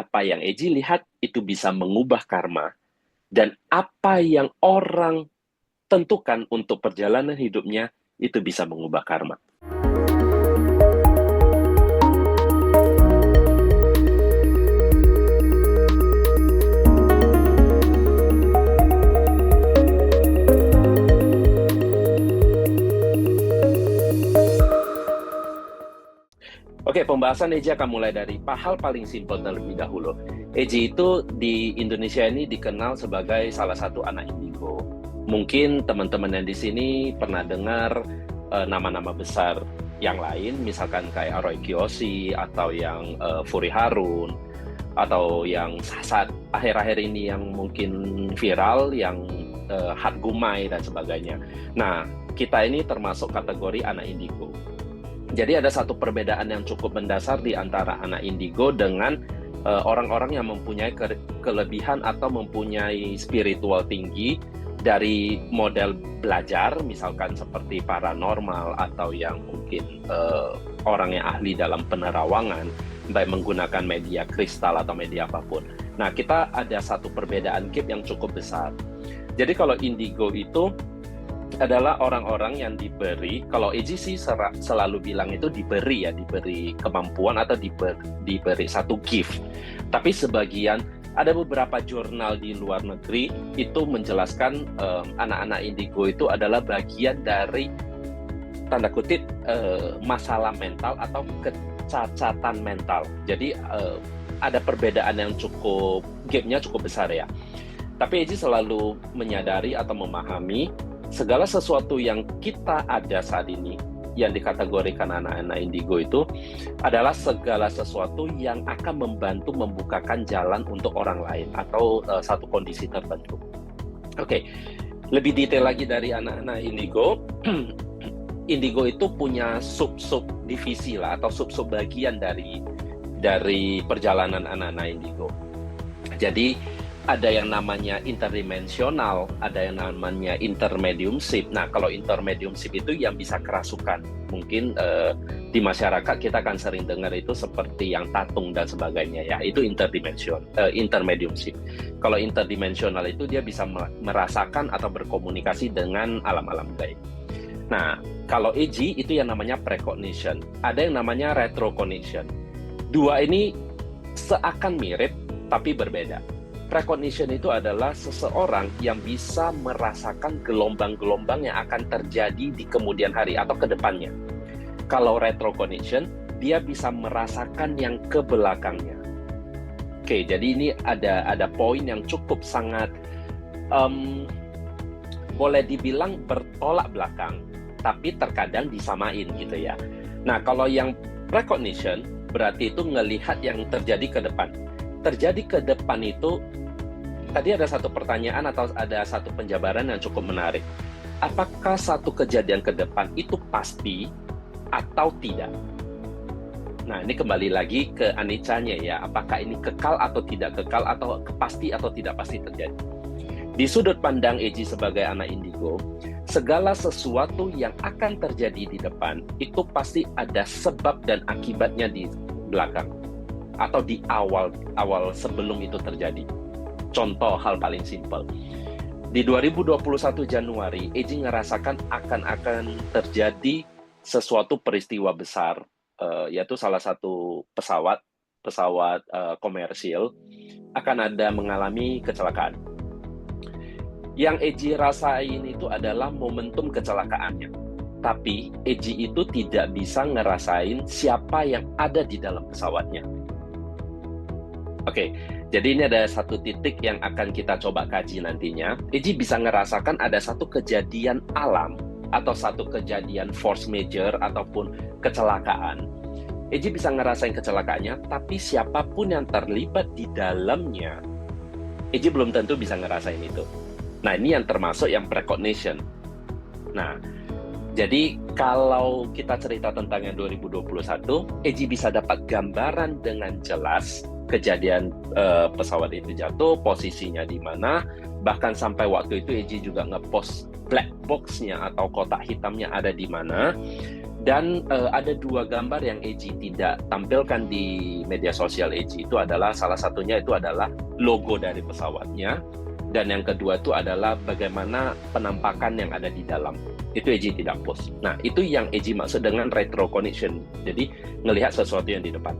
Apa yang Eji lihat itu bisa mengubah karma, dan apa yang orang tentukan untuk perjalanan hidupnya itu bisa mengubah karma. Oke, pembahasan Eji akan mulai dari hal paling simpel terlebih dahulu. Eji itu di Indonesia ini dikenal sebagai salah satu anak indigo. Mungkin teman-teman yang di sini pernah dengar nama-nama besar yang lain, misalkan kayak Roy Kiyoshi, atau yang Furi Harun, atau yang saat akhir-akhir ini yang mungkin viral, yang Hat Gumai dan sebagainya. Nah, kita ini termasuk kategori anak indigo. Jadi ada satu perbedaan yang cukup mendasar di antara anak indigo dengan orang-orang yang mempunyai kelebihan atau mempunyai spiritual tinggi dari model belajar, misalkan seperti paranormal atau yang mungkin orang yang ahli dalam penerawangan, baik menggunakan media kristal atau media apapun. Nah, kita ada satu perbedaan gap yang cukup besar. Jadi kalau indigo itu adalah orang-orang yang diberi, kalau Eji sih selalu bilang itu diberi kemampuan atau diberi satu gift. Tapi sebagian, ada beberapa jurnal di luar negeri itu menjelaskan anak-anak indigo itu adalah bagian dari tanda kutip masalah mental atau kecacatan mental. Jadi ada perbedaan yang gapnya cukup besar ya. Tapi Eji selalu menyadari atau memahami segala sesuatu yang kita ada saat ini, yang dikategorikan anak-anak indigo itu, adalah segala sesuatu yang akan membantu membukakan jalan untuk orang lain, atau satu kondisi tertentu. Oke, lebih detail lagi dari anak-anak indigo, indigo itu punya sub-sub divisi lah, atau sub-sub bagian dari perjalanan anak-anak indigo. Jadi, ada yang namanya interdimensional, ada yang namanya intermediumship. Nah, kalau intermediumship itu yang bisa kerasukan. Mungkin di masyarakat kita akan sering dengar itu seperti yang tatung dan sebagainya ya. Itu intermediumship. Kalau interdimensional itu dia bisa merasakan atau berkomunikasi dengan alam-alam gaib. Nah, kalau Eji itu yang namanya precognition. Ada yang namanya retrocognition. Dua ini seakan mirip tapi berbeda. Precognition itu adalah seseorang yang bisa merasakan gelombang-gelombang yang akan terjadi di kemudian hari atau ke depannya. Kalau retrocognition, dia bisa merasakan yang ke belakangnya. Oke, jadi ini ada poin yang cukup sangat boleh dibilang bertolak belakang, tapi terkadang disamain gitu ya. Nah, kalau yang precognition berarti itu ngelihat yang terjadi ke depan. Terjadi ke depan itu, tadi ada satu pertanyaan atau ada satu penjabaran yang cukup menarik. Apakah satu kejadian ke depan itu pasti atau tidak? Nah, ini kembali lagi ke anicanya ya. Apakah ini kekal atau tidak kekal, atau pasti atau tidak pasti terjadi? Di sudut pandang Eji sebagai anak indigo, segala sesuatu yang akan terjadi di depan itu pasti ada sebab dan akibatnya di belakang atau di awal sebelum itu terjadi. Contoh hal paling simpel. Di 2021 Januari, Eji ngerasakan akan terjadi sesuatu peristiwa besar, yaitu salah satu pesawat komersil akan ada mengalami kecelakaan. Yang Eji rasain itu adalah momentum kecelakaannya. Tapi Eji itu tidak bisa ngerasain siapa yang ada di dalam pesawatnya. Oke, jadi ini ada satu titik yang akan kita coba kaji nantinya. Eji bisa ngerasakan ada satu kejadian alam atau satu kejadian force major ataupun kecelakaan. Eji bisa ngerasain kecelakaannya, tapi siapapun yang terlibat di dalamnya, Eji belum tentu bisa ngerasain itu. Nah, ini yang termasuk yang precognition. Nah, jadi kalau kita cerita tentang yang 2021, Eji bisa dapat gambaran dengan jelas kejadian pesawat itu jatuh, posisinya di mana, bahkan sampai waktu itu Eji juga ngepost black box-nya atau kotak hitamnya ada di mana. Dan ada dua gambar yang Eji tidak tampilkan di media sosial Eji. Itu adalah salah satunya itu adalah logo dari pesawatnya, dan yang kedua itu adalah bagaimana penampakan yang ada di dalam. Itu Eji tidak post. Nah, itu yang Eji maksud dengan retrocognition. Jadi ngelihat sesuatu yang di depan.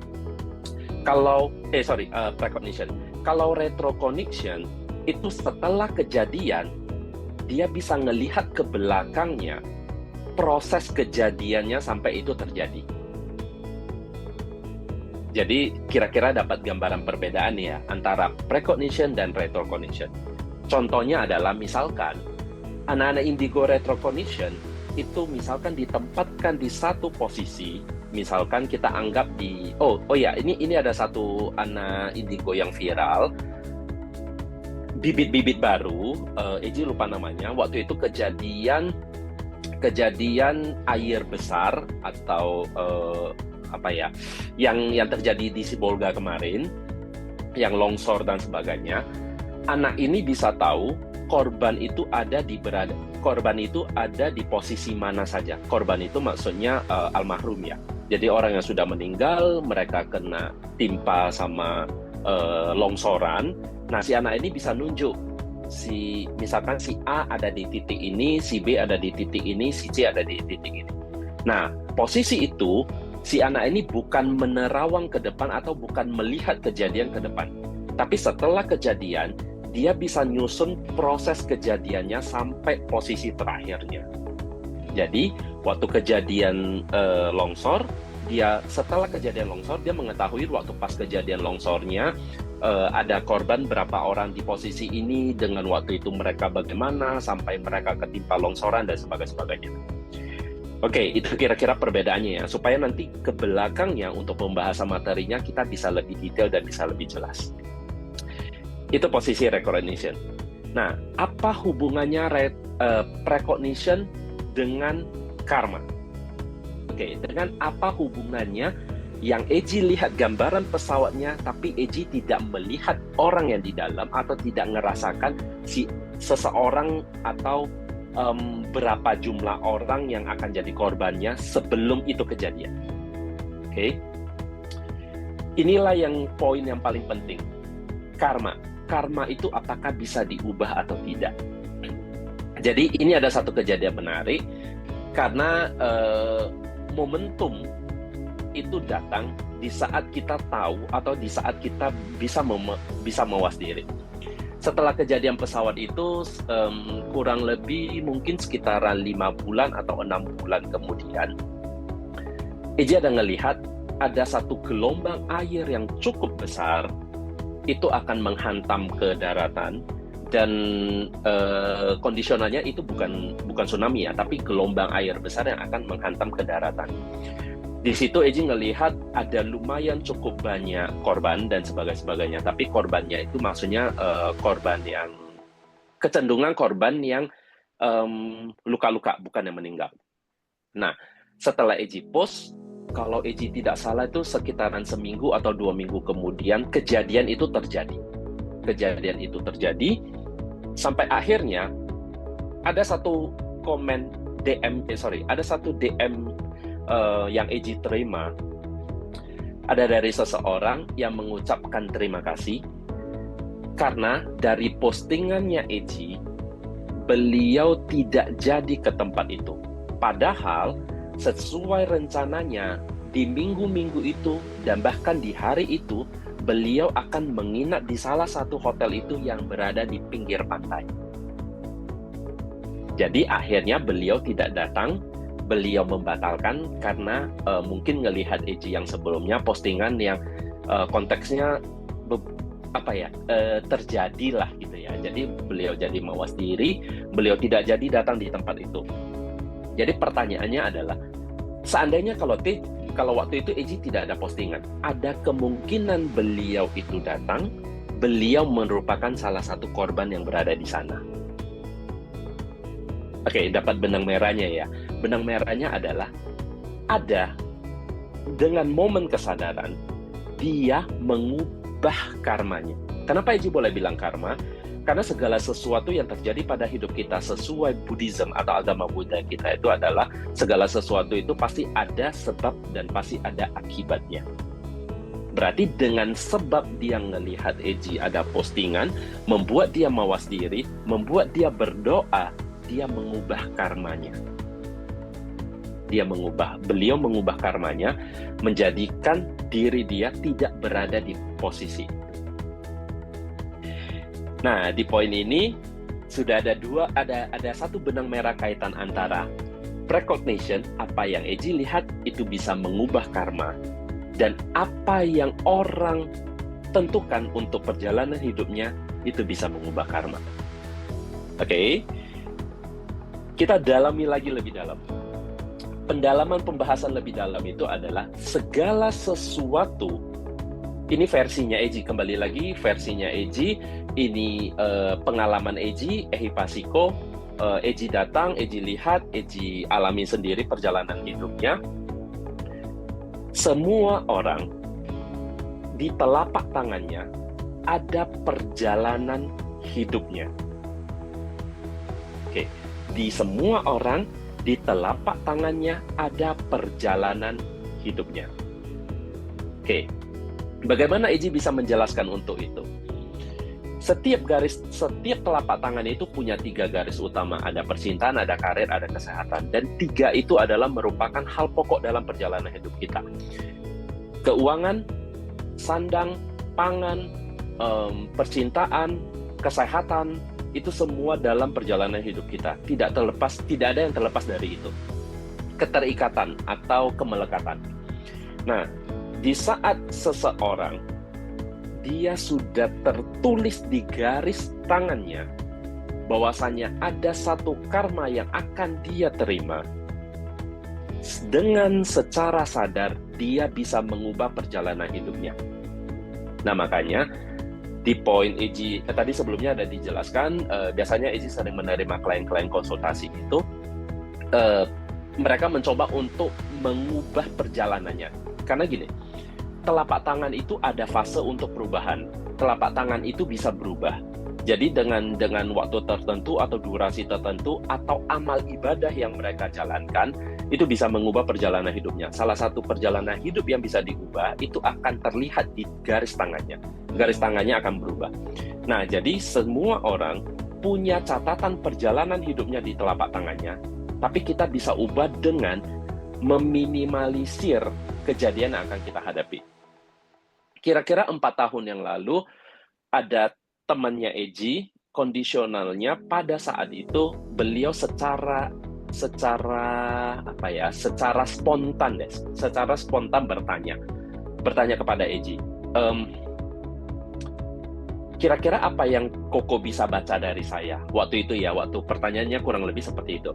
Precognition. Kalau retrocognition itu setelah kejadian, dia bisa ngelihat ke belakangnya proses kejadiannya sampai itu terjadi. Jadi kira-kira dapat gambaran perbedaan ya antara precognition dan retrocognition. Contohnya adalah misalkan anak-anak indigo retrocognition itu misalkan ditempatkan di satu posisi. Misalkan kita anggap ini ada satu anak indigo yang viral, bibit-bibit baru, Eji lupa namanya. Waktu itu kejadian air besar atau yang terjadi di Sibolga kemarin, yang longsor dan sebagainya. Anak ini bisa tahu korban itu ada di posisi mana saja. Korban itu maksudnya almarhum ya. Jadi orang yang sudah meninggal, mereka kena timpa sama longsoran. Nah, si anak ini bisa nunjuk misalkan si A ada di titik ini, si B ada di titik ini, si C ada di titik ini. Nah, posisi itu si anak ini bukan menerawang ke depan atau bukan melihat kejadian ke depan. Tapi setelah kejadian, dia bisa nyusun proses kejadiannya sampai posisi terakhirnya. Jadi, waktu kejadian longsor, setelah kejadian longsor, dia mengetahui waktu pas kejadian longsornya, ada korban berapa orang di posisi ini, dengan waktu itu mereka bagaimana, sampai mereka ketimpa longsoran, dan sebagainya. Oke, itu kira-kira perbedaannya ya, supaya nanti ke belakangnya untuk pembahasan materinya kita bisa lebih detail dan bisa lebih jelas. Itu posisi recognition. Nah, apa hubungannya precognition dengan karma? Oke, dengan apa hubungannya yang Eji lihat gambaran pesawatnya, tapi Eji tidak melihat orang yang di dalam atau tidak ngerasakan seseorang atau berapa jumlah orang yang akan jadi korbannya sebelum itu kejadian. Oke, inilah yang poin yang paling penting. Karma itu apakah bisa diubah atau tidak? Jadi ini ada satu kejadian menarik karena momentum itu datang di saat kita tahu atau di saat kita bisa mawas diri. Setelah kejadian pesawat itu kurang lebih mungkin sekitaran 5 bulan atau 6 bulan kemudian, Eji ada ngelihat ada satu gelombang air yang cukup besar itu akan menghantam ke daratan, dan kondisionalnya itu bukan tsunami ya, tapi gelombang air besar yang akan menghantam ke daratan. Di situ Eji ngelihat ada lumayan cukup banyak korban dan sebagainya, tapi korbannya itu maksudnya kecenderungan korban yang luka-luka, bukan yang meninggal. Nah, setelah Eji post, kalau Eji tidak salah itu sekitaran seminggu atau 2 minggu kemudian kejadian itu terjadi. Sampai akhirnya ada satu DM yang Eji terima, ada dari seseorang yang mengucapkan terima kasih karena dari postingannya Eji, beliau tidak jadi ke tempat itu. Padahal sesuai rencananya di minggu-minggu itu dan bahkan di hari itu, beliau akan menginap di salah satu hotel itu yang berada di pinggir pantai. Jadi akhirnya beliau tidak datang, beliau membatalkan karena mungkin ngelihat Eji yang sebelumnya postingan yang konteksnya terjadilah gitu ya. Jadi beliau jadi mawas diri, beliau tidak jadi datang di tempat itu. Jadi pertanyaannya adalah, seandainya kalau waktu itu Eji tidak ada postingan, ada kemungkinan beliau itu datang, beliau merupakan salah satu korban yang berada di sana. Oke, dapat benang merahnya ya. Benang merahnya adalah ada dengan momen kesadaran, dia mengubah karmanya. Kenapa Eji boleh bilang karma? Karena segala sesuatu yang terjadi pada hidup kita sesuai Buddhism atau agama Buddha kita itu adalah segala sesuatu itu pasti ada sebab dan pasti ada akibatnya. Berarti dengan sebab dia melihat Eji ada postingan, membuat dia mawas diri, membuat dia berdoa, dia mengubah karmanya. Beliau mengubah karmanya, menjadikan diri dia tidak berada di posisi. Nah, di poin ini sudah ada satu benang merah kaitan antara precognition, apa yang Eji lihat itu bisa mengubah karma, dan apa yang orang tentukan untuk perjalanan hidupnya itu bisa mengubah karma. Oke, kita dalami lagi lebih dalam. Pendalaman pembahasan lebih dalam itu adalah segala sesuatu. Ini versinya Eji, kembali lagi versinya Eji. Ini pengalaman Eji, Ehipasiko. Eji datang, Eji lihat, Eji alami sendiri perjalanan hidupnya. Semua orang di telapak tangannya ada perjalanan hidupnya. Oke, di semua orang di telapak tangannya ada perjalanan hidupnya. Oke, bagaimana Eji bisa menjelaskan untuk itu? Setiap telapak tangan itu punya 3 garis utama. Ada percintaan, ada karir, ada kesehatan. Dan 3 itu adalah merupakan hal pokok dalam perjalanan hidup kita. Keuangan, sandang, pangan, percintaan, kesehatan, itu semua dalam perjalanan hidup kita. Tidak ada yang terlepas dari itu. Keterikatan atau kemelekatan. Nah, di saat seseorang dia sudah tertulis di garis tangannya bahwasanya ada satu karma yang akan dia terima, dengan secara sadar dia bisa mengubah perjalanan hidupnya. Nah, makanya di poin Eji tadi sebelumnya ada dijelaskan, biasanya Eji sering menerima klien-klien konsultasi itu, mereka mencoba untuk mengubah perjalanannya. Karena gini, telapak tangan itu ada fase untuk perubahan. Telapak tangan itu bisa berubah. Jadi dengan waktu tertentu atau durasi tertentu atau amal ibadah yang mereka jalankan, itu bisa mengubah perjalanan hidupnya. Salah satu perjalanan hidup yang bisa diubah itu akan terlihat di garis tangannya. Garis tangannya akan berubah. Nah, jadi semua orang punya catatan perjalanan hidupnya di telapak tangannya, tapi kita bisa ubah dengan meminimalisir kejadian yang akan kita hadapi. Kira-kira 4 tahun yang lalu, ada temannya Eji, kondisionalnya pada saat itu beliau secara spontan bertanya kepada Eji, kira-kira apa yang Koko bisa baca dari saya? Waktu itu ya, waktu pertanyaannya kurang lebih seperti itu.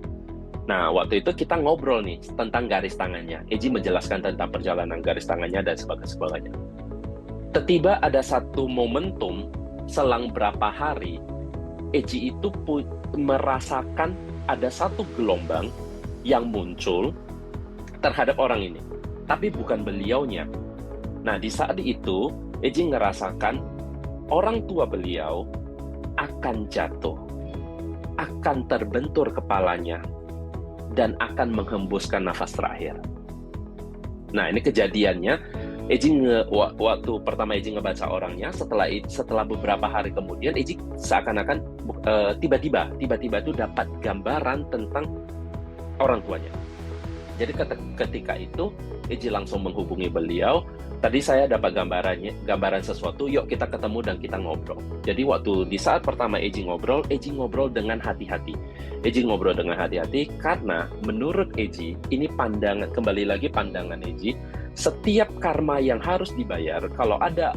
Nah, waktu itu kita ngobrol nih tentang garis tangannya. Eji menjelaskan tentang perjalanan garis tangannya dan sebagainya. Tiba-tiba ada satu momentum selang berapa hari, Eji itu merasakan ada satu gelombang yang muncul terhadap orang ini, tapi bukan beliaunya. Nah, di saat itu Eji ngerasakan orang tua beliau akan jatuh, akan terbentur kepalanya, dan akan menghembuskan nafas terakhir. Nah, ini kejadiannya, waktu pertama Eji ngebaca orangnya, setelah beberapa hari kemudian, Eji seakan-akan tiba-tiba itu dapat gambaran tentang orang tuanya. Jadi ketika itu, Eji langsung menghubungi beliau. Tadi saya dapat gambaran sesuatu, yuk kita ketemu dan kita ngobrol. Jadi di saat pertama Eji ngobrol dengan hati-hati. Eji ngobrol dengan hati-hati karena menurut Eji, ini kembali lagi pandangan Eji, setiap karma yang harus dibayar, kalau ada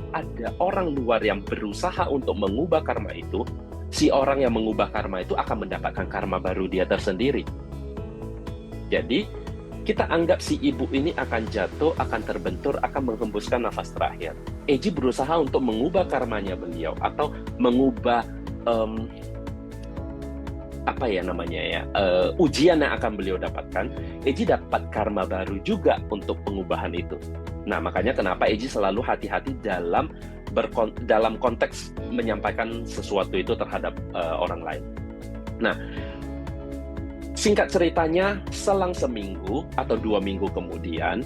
orang luar yang berusaha untuk mengubah karma itu, si orang yang mengubah karma itu akan mendapatkan karma baru dia tersendiri. Jadi, kita anggap si ibu ini akan jatuh, akan terbentur, akan menghembuskan nafas terakhir. Eji berusaha untuk mengubah karmanya beliau, atau mengubah ujian yang akan beliau dapatkan. Eji dapat karma baru juga untuk pengubahan itu. Nah, makanya kenapa Eji selalu hati-hati dalam konteks menyampaikan sesuatu itu terhadap orang lain. Nah, singkat ceritanya, selang seminggu atau 2 minggu kemudian,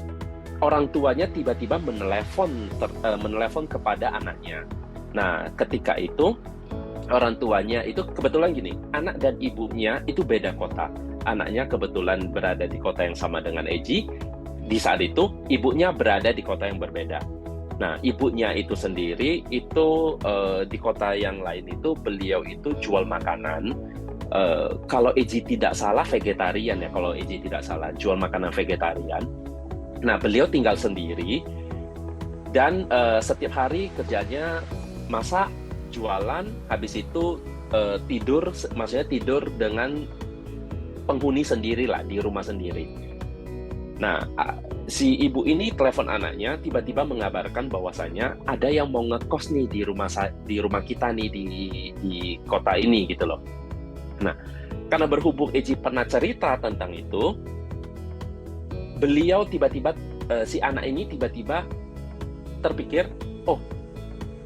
orang tuanya tiba-tiba menelepon kepada anaknya. Nah, ketika itu, orang tuanya itu kebetulan gini, anak dan ibunya itu beda kota. Anaknya kebetulan berada di kota yang sama dengan Eji. Di saat itu, ibunya berada di kota yang berbeda. Nah, ibunya itu sendiri, itu di kota yang lain itu, beliau itu jual makanan. Kalau Eji tidak salah, vegetarian ya. Kalau Eji tidak salah, jual makanan vegetarian. Nah, beliau tinggal sendiri. Dan setiap hari kerjanya masak, jualan, habis itu tidur, maksudnya tidur dengan penghuni sendiri lah, di rumah sendiri. Nah, si ibu ini telepon anaknya, tiba-tiba mengabarkan bahwasanya ada yang mau ngekos nih di rumah kita nih di kota ini gitu loh. Nah, karena berhubung Eji pernah cerita tentang itu, beliau tiba-tiba si anak ini tiba-tiba terpikir, oh,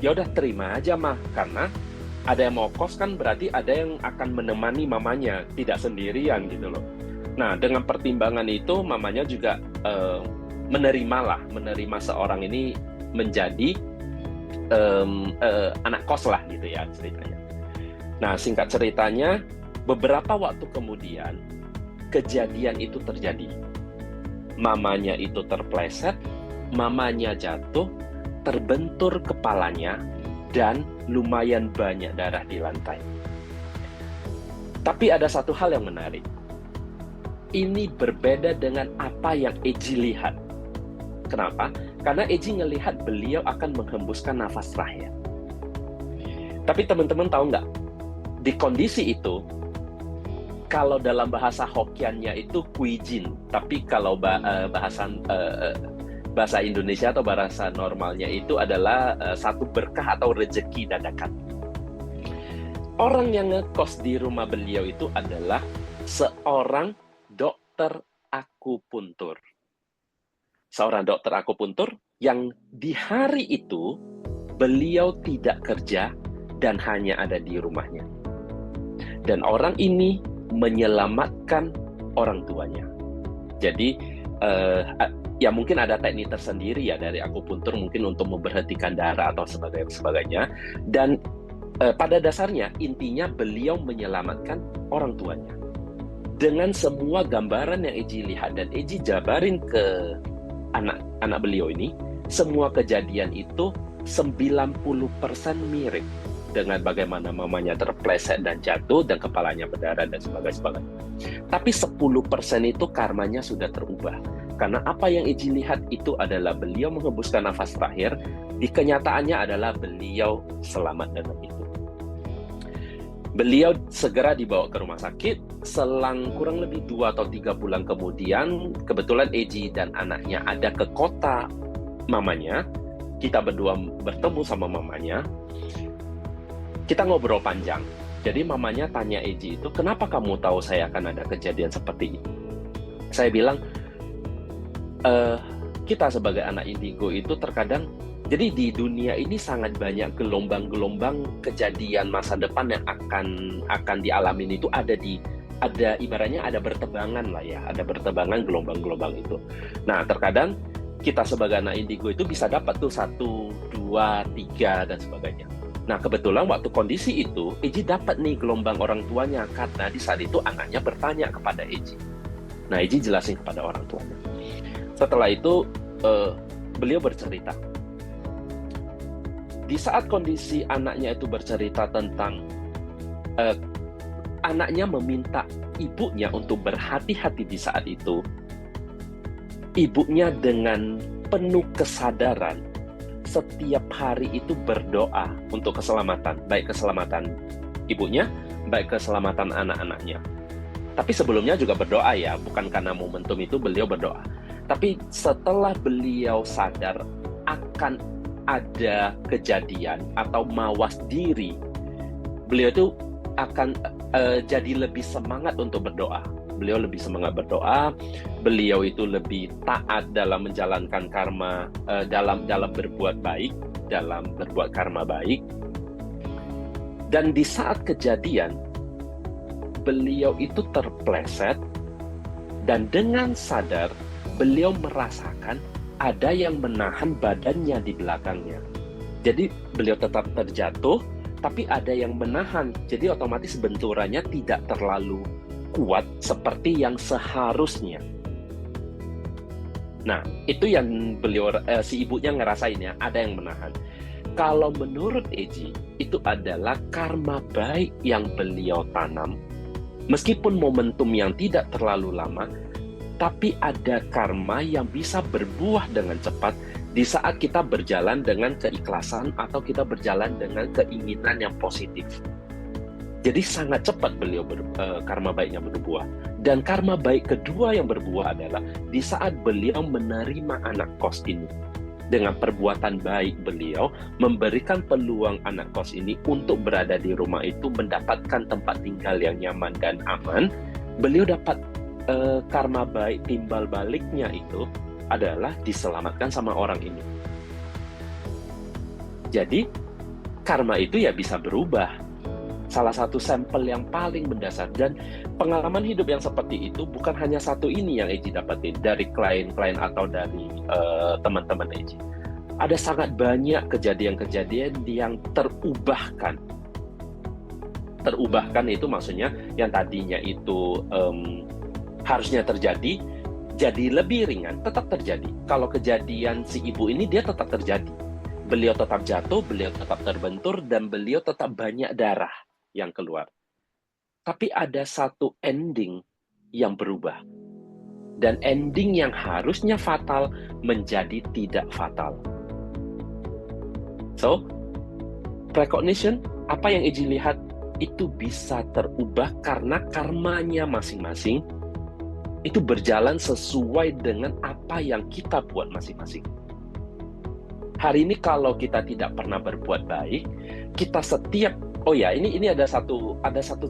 ya udah terima aja mah, karena ada yang mau kos kan berarti ada yang akan menemani mamanya, tidak sendirian gitu loh. Nah, dengan pertimbangan itu, mamanya juga menerima seorang ini menjadi anak kos lah gitu ya ceritanya. Nah, singkat ceritanya, beberapa waktu kemudian, kejadian itu terjadi. Mamanya itu terpleset, mamanya jatuh, terbentur kepalanya, dan lumayan banyak darah di lantai. Tapi ada satu hal yang menarik. Ini berbeda dengan apa yang Eji lihat. Kenapa? Karena Eji ngelihat beliau akan menghembuskan nafas terakhir. Tapi teman-teman tahu nggak? Di kondisi itu, kalau dalam bahasa Hokkiannya itu kuijin, tapi kalau bahasa Indonesia atau bahasa normalnya itu adalah satu berkah atau rezeki dadakan. Orang yang ngekos di rumah beliau itu adalah seorang dokter akupuntur. Seorang dokter akupuntur yang di hari itu beliau tidak kerja dan hanya ada di rumahnya. Dan orang ini menyelamatkan orang tuanya. Jadi, ya mungkin ada teknik tersendiri ya dari akupuntur mungkin untuk memberhentikan darah atau sebagainya. Dan pada dasarnya intinya beliau menyelamatkan orang tuanya. Dengan semua gambaran yang Eji lihat dan Eji jabarin ke anak beliau ini, semua kejadian itu 90% mirip dengan bagaimana mamanya terpleset dan jatuh dan kepalanya berdarah dan sebagainya. Tapi 10% itu karmanya sudah terubah. Karena apa yang Eji lihat itu adalah beliau menghembuskan nafas terakhir, di kenyataannya adalah beliau selamat dengan itu. Beliau segera dibawa ke rumah sakit, selang kurang lebih 2 atau 3 bulan kemudian, kebetulan Eji dan anaknya ada ke kota mamanya, kita berdua bertemu sama mamanya, kita ngobrol panjang. Jadi mamanya tanya Eji itu, kenapa kamu tahu saya akan ada kejadian seperti itu? Saya bilang, kita sebagai anak indigo itu terkadang, jadi di dunia ini sangat banyak gelombang-gelombang kejadian masa depan yang akan dialami itu ada ibaratnya ada bertebangan lah ya, ada bertebangan gelombang-gelombang itu. Nah, terkadang kita sebagai anak indigo itu bisa dapat tuh 1, 2, 3 dan sebagainya. Nah, kebetulan waktu kondisi itu Eji dapat nih gelombang orang tuanya karena di saat itu anaknya bertanya kepada Eji. Nah, Eji jelasin kepada orang tuanya. Setelah itu beliau bercerita. Di saat kondisi anaknya itu bercerita tentang anaknya meminta ibunya untuk berhati-hati di saat itu, ibunya dengan penuh kesadaran setiap hari itu berdoa untuk keselamatan, baik keselamatan ibunya, baik keselamatan anak-anaknya. Tapi sebelumnya juga berdoa ya, bukan karena momentum itu beliau berdoa. Tapi setelah beliau sadar akan ada kejadian atau mawas diri, beliau itu akan jadi lebih semangat untuk berdoa. beliau lebih semangat berdoa, beliau itu lebih taat dalam menjalankan karma, dalam berbuat baik, dalam berbuat karma baik. Dan di saat kejadian, beliau itu terpleset, dan dengan sadar, beliau merasakan ada yang menahan badannya di belakangnya. Jadi beliau tetap terjatuh, tapi ada yang menahan. Jadi otomatis benturannya tidak terlalu kuat seperti yang seharusnya. Nah, itu yang beliau, si ibunya ngerasain ya, ada yang menahan. Kalau menurut Eji, itu adalah karma baik yang beliau tanam. Meskipun momentum yang tidak terlalu lama, tapi ada karma yang bisa berbuah dengan cepat di saat kita berjalan dengan keikhlasan atau kita berjalan dengan keinginan yang positif. Jadi sangat cepat beliau karma baiknya berbuah. Dan karma baik kedua yang berbuah adalah di saat beliau menerima anak kos ini. Dengan perbuatan baik beliau memberikan peluang anak kos ini untuk berada di rumah itu, mendapatkan tempat tinggal yang nyaman dan aman. Beliau dapat karma baik timbal baliknya itu adalah diselamatkan sama orang ini. Jadi karma itu ya bisa berubah. Salah satu sampel yang paling mendasar, dan pengalaman hidup yang seperti itu bukan hanya satu ini yang Eji dapetin dari klien-klien atau dari teman-teman Eji. Ada sangat banyak kejadian-kejadian yang terubahkan. Terubahkan itu maksudnya yang tadinya itu harusnya terjadi, jadi lebih ringan, tetap terjadi. Kalau kejadian si ibu ini, dia tetap terjadi. Beliau tetap jatuh, beliau tetap terbentur, dan beliau tetap banyak darah yang keluar. Tapi ada satu ending yang berubah. Dan ending yang harusnya fatal menjadi tidak fatal. So, recognition, apa yang Eji lihat, itu bisa terubah karena karmanya masing-masing itu berjalan sesuai dengan apa yang kita buat masing-masing. Hari ini kalau kita tidak pernah berbuat baik, kita setiap, oh ya, ini ada satu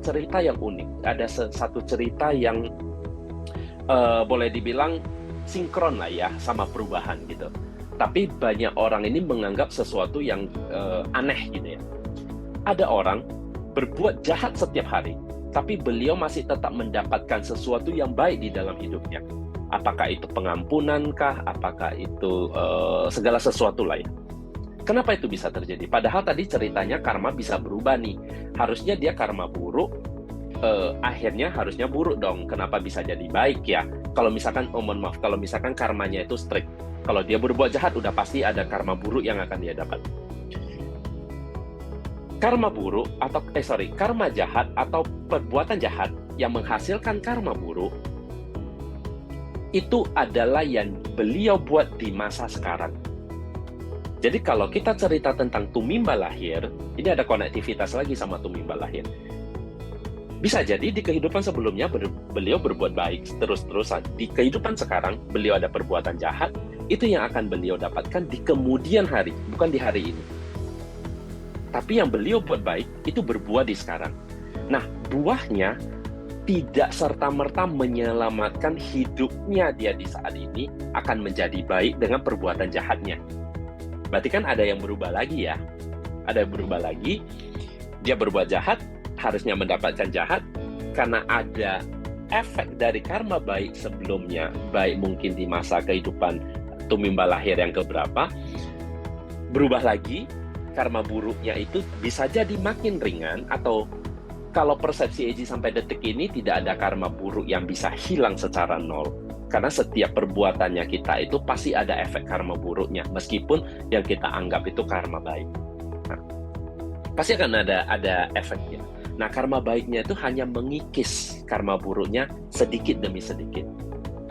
cerita yang unik, ada satu cerita yang boleh dibilang sinkron lah ya sama perubahan gitu. Tapi banyak orang ini menganggap sesuatu yang aneh gitu ya. Ada orang berbuat jahat setiap hari, tapi beliau masih tetap mendapatkan sesuatu yang baik di dalam hidupnya. Apakah itu pengampunankah? Apakah itu segala sesuatu lah ya. Kenapa itu bisa terjadi? Padahal tadi ceritanya karma bisa berubah nih. Harusnya dia karma buruk, akhirnya harusnya buruk dong. Kenapa bisa jadi baik ya? Kalau misalkan, mohon maaf, kalau misalkan karmanya itu strict. Kalau dia berbuat jahat, udah pasti ada karma buruk yang akan dia dapat. Karma buruk atau karma jahat atau perbuatan jahat yang menghasilkan karma buruk itu adalah yang beliau buat di masa sekarang. Jadi kalau kita cerita tentang tumimba lahir, ini ada konektivitas lagi sama tumimba lahir. Bisa jadi di kehidupan sebelumnya beliau berbuat baik terus-terusan. Di kehidupan sekarang beliau ada perbuatan jahat, itu yang akan beliau dapatkan di kemudian hari, bukan di hari ini. Tapi yang beliau buat baik, itu berbuah di sekarang. Nah, buahnya tidak serta-merta menyelamatkan hidupnya dia di saat ini akan menjadi baik dengan perbuatan jahatnya. Berarti kan ada yang berubah lagi ya. Ada yang berubah lagi, dia berbuat jahat, harusnya mendapatkan jahat, karena ada efek dari karma baik sebelumnya, baik mungkin di masa kehidupan tumimba lahir yang keberapa, berubah lagi, karma buruknya itu bisa jadi makin ringan, atau kalau persepsi Eji sampai detik ini tidak ada karma buruk yang bisa hilang secara nol. Karena setiap perbuatannya kita itu pasti ada efek karma buruknya, meskipun yang kita anggap itu karma baik. Nah, pasti akan ada efeknya. Nah, karma baiknya itu hanya mengikis karma buruknya sedikit demi sedikit.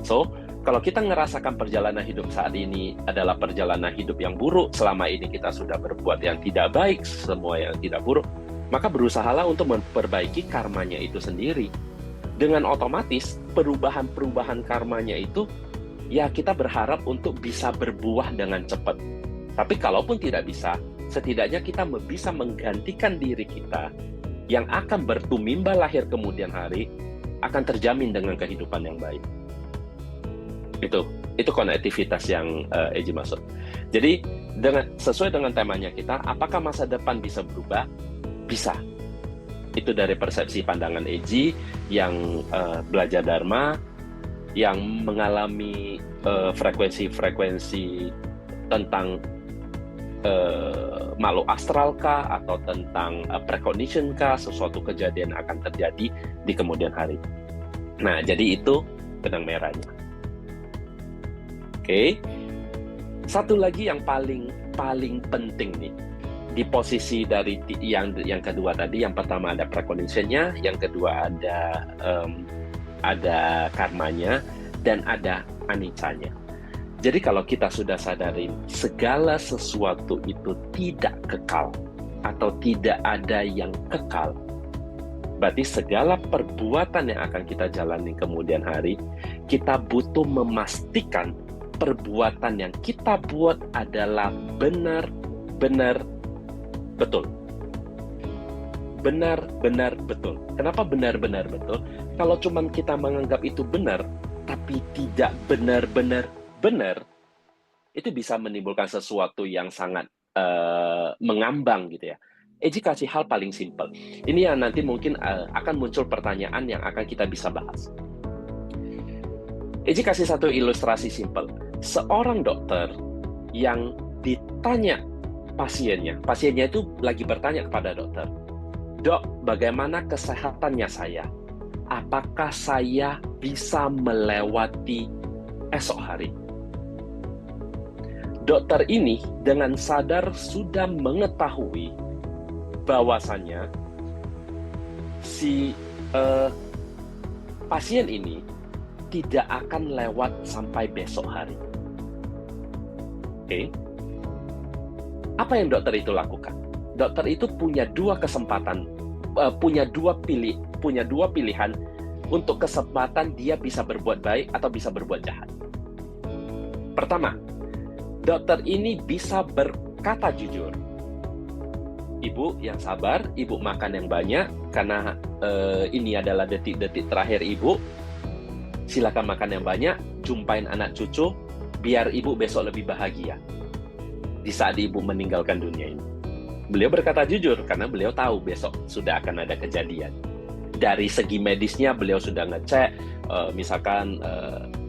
So, kalau kita ngerasakan perjalanan hidup saat ini adalah perjalanan hidup yang buruk, selama ini kita sudah berbuat yang tidak baik, semua yang tidak buruk, maka berusahalah untuk memperbaiki karmanya itu sendiri. Dengan otomatis, perubahan-perubahan karmanya itu, ya kita berharap untuk bisa berbuah dengan cepat. Tapi kalaupun tidak bisa, setidaknya kita bisa menggantikan diri kita yang akan bertumimba lahir kemudian hari akan terjamin dengan kehidupan yang baik. Itu konektivitas yang Eji maksud. Jadi sesuai dengan temanya kita, apakah masa depan bisa berubah? Bisa. Itu dari persepsi pandangan Eji yang belajar Dharma, yang mengalami frekuensi-frekuensi tentang makhluk astral kah, atau tentang precognition kah, sesuatu kejadian akan terjadi di kemudian hari. Nah, jadi itu benang merahnya. Oke. Satu lagi yang paling penting nih, di posisi dari yang kedua tadi, yang pertama ada precognition-nya, yang kedua ada karmanya, dan ada anicca-nya. Jadi kalau kita sudah sadarin segala sesuatu itu tidak kekal atau tidak ada yang kekal, berarti segala perbuatan yang akan kita jalani kemudian hari, kita butuh memastikan perbuatan yang kita buat adalah benar-benar betul. Benar-benar betul. Kenapa benar-benar betul? Kalau cuma kita menganggap itu benar, tapi tidak benar-benar benar, itu bisa menimbulkan sesuatu yang sangat mengambang gitu ya. Eji kasih hal paling simpel. Ini yang nanti mungkin akan muncul pertanyaan yang akan kita bisa bahas. Eji kasih satu ilustrasi simpel. Seorang dokter yang ditanya pasiennya itu lagi bertanya kepada dokter, "Dok, bagaimana kesehatannya saya? Apakah saya bisa melewati esok hari?" Dokter ini dengan sadar sudah mengetahui bahwasannya si pasien ini tidak akan lewat sampai besok hari. Oke. Apa yang dokter itu lakukan? Dokter itu punya dua kesempatan, punya dua pilihan untuk kesempatan dia bisa berbuat baik atau bisa berbuat jahat. Pertama, dokter ini bisa berkata jujur. Ibu yang sabar, ibu makan yang banyak, karena ini adalah detik-detik terakhir ibu. Silakan makan yang banyak, jumpain anak cucu, biar ibu besok lebih bahagia di saat ibu meninggalkan dunia ini. Beliau berkata jujur, karena beliau tahu besok sudah akan ada kejadian. Dari segi medisnya, beliau sudah ngecek, misalkan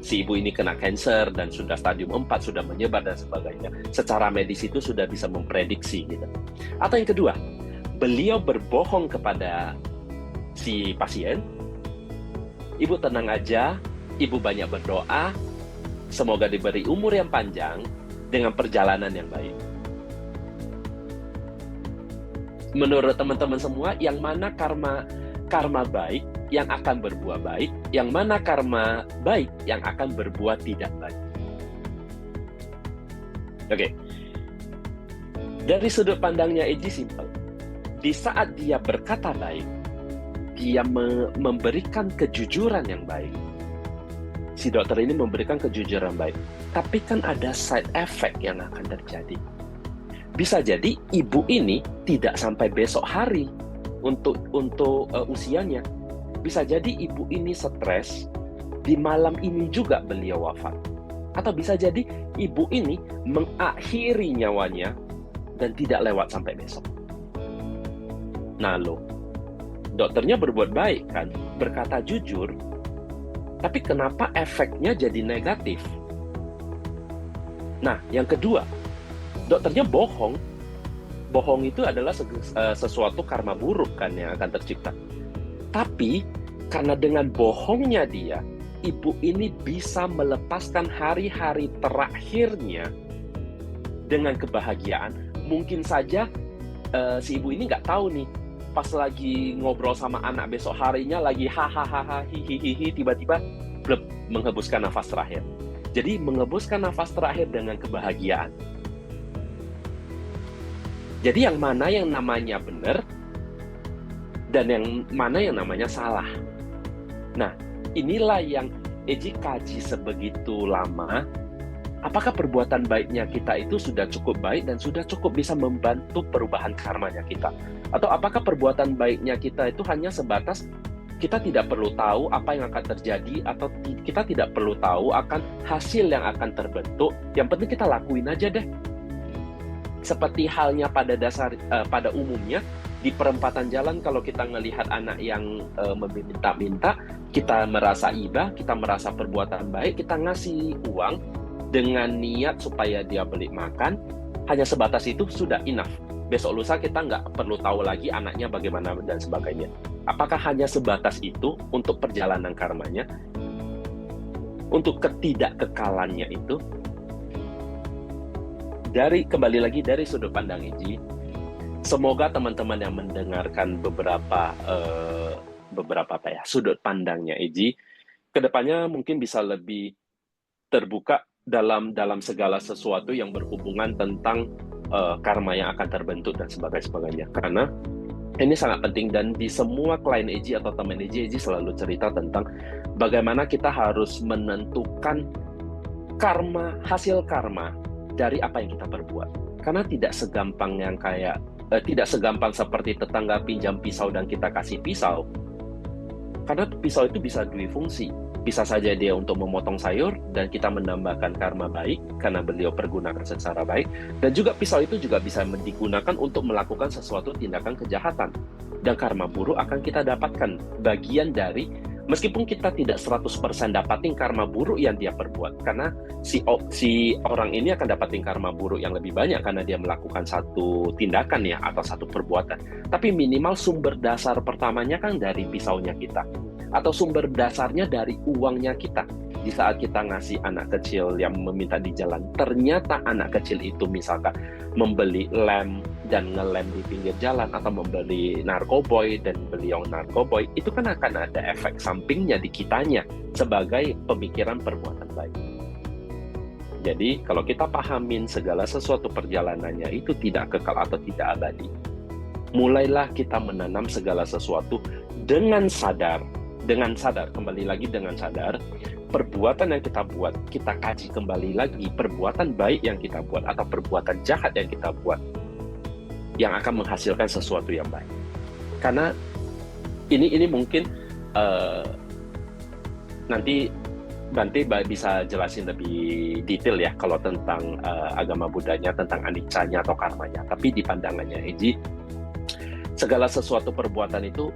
si ibu ini kena kanker dan sudah stadium 4, sudah menyebar dan sebagainya. Secara medis itu sudah bisa memprediksi gitu. Atau yang kedua, beliau berbohong kepada si pasien, "Ibu tenang aja, ibu banyak berdoa, semoga diberi umur yang panjang dengan perjalanan yang baik." Menurut teman-teman semua, yang mana karma baik yang akan berbuah baik, yang mana karma baik yang akan berbuah tidak baik? Oke. Dari sudut pandangnya Eji simple. Di saat dia berkata baik, dia memberikan kejujuran yang baik. Si dokter ini memberikan kejujuran baik. Tapi kan ada side effect yang akan terjadi. Bisa jadi ibu ini tidak sampai besok hari untuk usianya. Bisa jadi ibu ini stres, di malam ini juga beliau wafat. Atau bisa jadi ibu ini mengakhiri nyawanya dan tidak lewat sampai besok. Nah loh, dokternya berbuat baik kan, berkata jujur, tapi kenapa efeknya jadi negatif? Nah, yang kedua, dokternya bohong. Bohong itu adalah sesuatu karma buruk kan yang akan tercipta. Tapi karena dengan bohongnya dia, ibu ini bisa melepaskan hari-hari terakhirnya dengan kebahagiaan. Mungkin saja si ibu ini nggak tahu nih, pas lagi ngobrol sama anak besok harinya, lagi hahaha hihihi, tiba-tiba blep, menghembuskan nafas terakhir. Jadi menghembuskan nafas terakhir dengan kebahagiaan. Jadi yang mana yang namanya benar dan yang mana yang namanya salah. Nah, inilah yang Eji kaji sebegitu lama. Apakah perbuatan baiknya kita itu sudah cukup baik dan sudah cukup bisa membantu perubahan karmanya kita? Atau apakah perbuatan baiknya kita itu hanya sebatas Kita tidak perlu tahu apa yang akan terjadi atau kita tidak perlu tahu akan hasil yang akan terbentuk. Yang penting kita lakuin aja deh. Seperti halnya pada umumnya di perempatan jalan, kalau kita melihat anak yang meminta-minta, kita merasa iba, kita merasa perbuatan baik, kita ngasih uang dengan niat supaya dia beli makan, hanya sebatas itu sudah enough. Besok lusa kita nggak perlu tahu lagi anaknya bagaimana dan sebagainya. Apakah hanya sebatas itu untuk perjalanan karmanya? Untuk ketidakkekalannya itu? Kembali lagi dari sudut pandang Eji, semoga teman-teman yang mendengarkan beberapa sudut pandangnya Eji, kedepannya mungkin bisa lebih terbuka dalam segala sesuatu yang berhubungan tentang karma yang akan terbentuk dan sebagainya. Karena ini sangat penting, dan di semua klien Eji atau teman Eji selalu cerita tentang bagaimana kita harus menentukan hasil karma dari apa yang kita perbuat. Karena tidak segampang seperti tetangga pinjam pisau dan kita kasih pisau. Karena pisau itu bisa dua fungsi. Bisa saja dia untuk memotong sayur dan kita menambahkan karma baik karena beliau pergunakan secara baik, dan juga pisau itu juga bisa digunakan untuk melakukan sesuatu tindakan kejahatan. Dan karma buruk akan kita dapatkan bagian dari, meskipun kita tidak 100% dapatin karma buruk yang dia perbuat, karena si orang ini akan dapatin karma buruk yang lebih banyak karena dia melakukan satu tindakan ya, atau satu perbuatan. Tapi minimal sumber dasar pertamanya kan dari pisaunya kita, atau sumber dasarnya dari uangnya kita. Di saat kita ngasih anak kecil yang meminta di jalan, ternyata anak kecil itu misalkan membeli lem dan ngelem di pinggir jalan, atau membeli narkoboy dan beliau narkoboy, itu kan akan ada efek sampingnya di kitanya sebagai pemikiran perbuatan baik. Jadi kalau kita pahamin segala sesuatu perjalanannya itu tidak kekal atau tidak abadi, mulailah kita menanam segala sesuatu dengan sadar, kembali lagi dengan sadar, perbuatan yang kita buat, kita kaji kembali lagi, perbuatan baik yang kita buat atau perbuatan jahat yang kita buat, yang akan menghasilkan sesuatu yang baik. Karena ini mungkin nanti bisa jelasin lebih detail ya kalau tentang agama Buddhanya, tentang anicca-nya atau karmanya. Tapi di pandangannya Eji, segala sesuatu perbuatan itu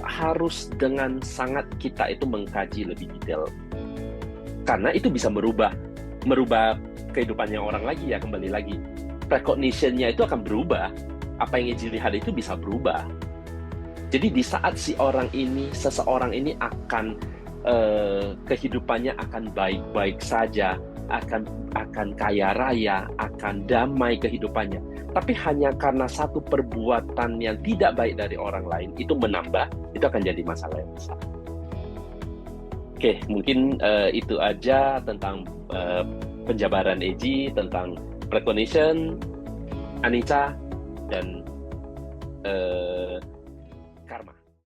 harus dengan sangat kita itu mengkaji lebih detail, karena itu bisa merubah kehidupannya orang lagi ya. Kembali lagi, recognition-nya itu akan berubah, apa yang Eji lihat itu bisa berubah. Jadi di saat seseorang ini akan kehidupannya akan baik-baik saja, akan kaya raya, akan damai kehidupannya, tapi hanya karena satu perbuatan yang tidak baik dari orang lain itu menambah, itu akan jadi masalah yang besar. Oke, mungkin itu aja tentang penjabaran Eji tentang precognition, anicca, dan